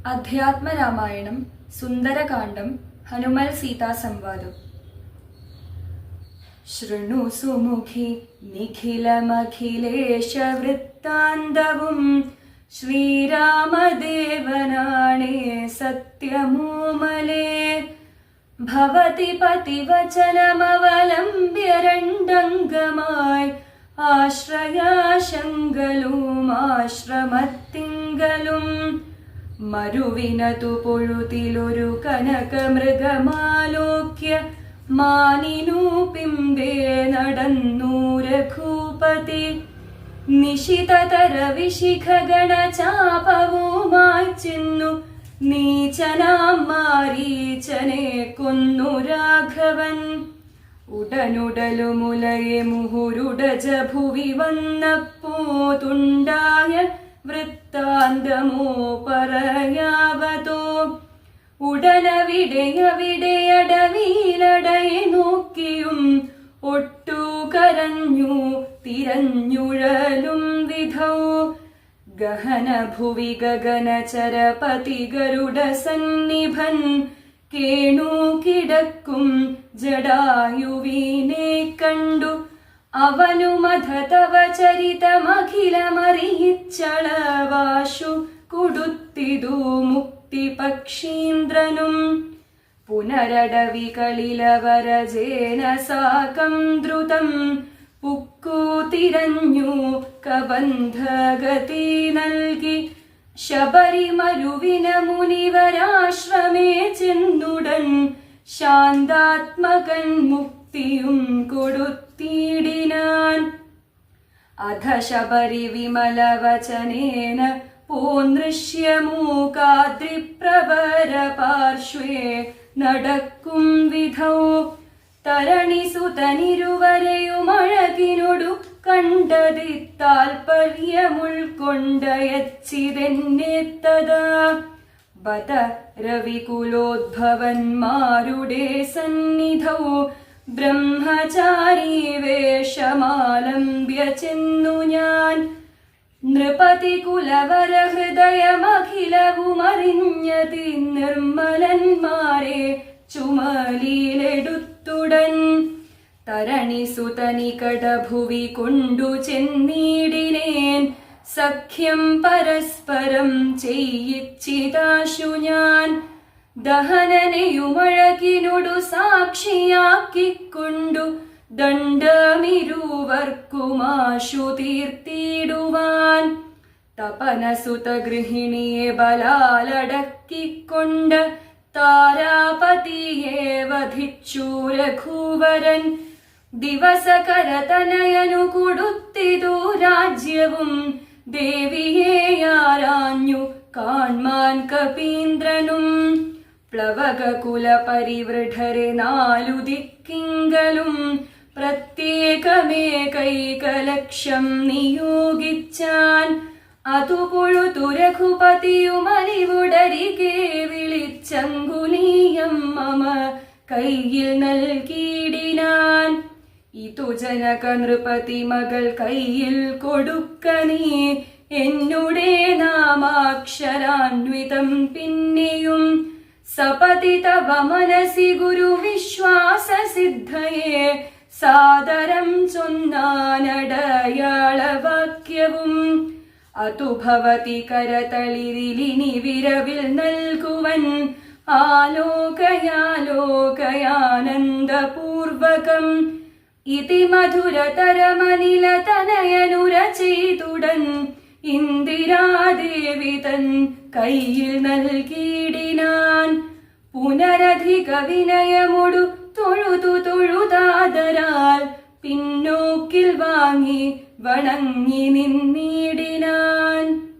അധ്യാത്മരാമായണം സുന്ദരകാന്ഡം ഹനുമൽ സീതാ സംവാദം. ശൃണു സുമുഖി നിഖിലമഖിലേശ വൃത്താന്തവും ശ്രീരാമദേവനാണേ സത്യമൂമലേ. ഭവതി പതിവചനമവലംബ്യ രണ്ടംഗമായി ആശ്രയാശങ്കലും ആശ്രമത്തിങ്കലും മരുവിനതു പൊഴുതിലൊരു കനകമൃഗമാലോക്യ മാനിനു പിമ്പേ നടന്നു രഘുപതി. നിശിതതര വിശിഖഗണചാപവുമായി ചെന്നു നീചനാം മാരീചനെ കൊന്നു രാഘവൻ. ഉടനുടലുമുലയെ മുഹുരുടജഭുവി വന്നപ്പോതുണ്ടായ വൃത്താന്തമോ പറയാവതോ. ഉടനവിടെയവിടെയടവിയിലടയെ നോക്കിയും ഒട്ടു കരഞ്ഞു തിരഞ്ഞുഴലും വിധൗ. ഗഹനഭുവി ഗഗനചരപതി ഗരുഡ സന്നിഭൻ കേണു കിടക്കും ജടായുവിനെ കണ്ടു. അവനുമധ തവ ചരിതമഖിലമറിയിച്ചളവാശു കൊടുത്തിതു മുക്തി പക്ഷീന്ദ്രനും. പുനരടവികളിലവരജേന സാകം ദ്രുതം പുക്കു തിരഞ്ഞു കബന്ധഗതി നൽകി. ശബരിമരുവിന മുനിവരാശ്രമേ ചെന്നുടൻ ശാന്താത്മകൻ മുക്തിയും കൊടുത്തിടിനാൻ. അധ ശബരി വിമലവചനേന പൂനൃശ്യമൂകാദ്രിപ്രവര പാർശ്വേ നടക്കും വിധൗ. തരണിസുതനിരുവരെയുമഴകിനൊടു കണ്ടതി താൽപര്യമുൾക്കൊണ്ടയച്ചിതെന്നെ തഥാ. ബത രവികുലോദ്ഭവന്മാരുടെ സന്നിധൗ ബ്രഹ്മചാരി വേഷമാലംബ്യ ചെന്നു ഞാൻ. നൃപതി കുലവര ഹൃദയമഖിലവുമറിഞ്ഞതി നിർമ്മലന്മാരെ ചുമലിലെടുത്തുടൻ. തരണിസുതനികടഭുവി കൊണ്ടു ചെന്നിടിനേൻ സഖ്യം പരസ്പരം ചെയ്യിച്ചിതാശു ഞാൻ. ദഹനനെയുമഴകിനൊടു സാക്ഷിയാക്കിക്കൊണ്ടു ദണ്ഡമിരുവർക്കുമാശു തീർത്തിടുവാൻ. തപനസുത ഗൃഹിണിയെ ബലാലടക്കിക്കൊണ്ട് താരാപതിയെ വധിച്ചു രഘുവരൻ. ദിവസകരതനയനു കൊടുത്തിതു രാജ്യവും ദേവിയെ ആരാഞ്ഞു കാൺമാൻ കപീന്ദ്രനും. പ്ലവകകുല പരിവൃഢരെ നാലു ദിക്കിങ്കലും പ്രത്യേകമേകൈകലക്ഷം നിയോഗിച്ചാൻ. അതു പൊഴുതു രഘുപതിയുമലിവുടരികെ വിളിച്ചങ്കുലീയം മമ കയ്യിൽ നൽകിയിടിനാൻ. ഇതു ജനക നൃപതി മകൾ കയ്യിൽ കൊടുക്ക നീ എന്നുടെ നാമാക്ഷരാന്വിതം പിന്നെയും. സപതി തവ മനസി ഗുരു വിശ്വാസ സിദ്ധയെ സാദരം ചൊന്നാനടയാളവാക്യവും. അതു ഭവതി കരതളിരിലിനി വിരവിൽ നൽകുവൻ ആലോകയാലോകയാനന്ദപൂർവകം. ഇതി മധുരതരമനിലതനയനുര ചെയ്തുടൻ ഇന്ദിരാദേവി തൻ കയ്യിൽ നൽകിയിടിനാൻ. പുനരധിക വിനയമൊടു തൊഴുതു തൊഴുതാദരാൽ പിന്നോക്കിൽ വാങ്ങി വണങ്ങി നിന്നിടിനാൻ.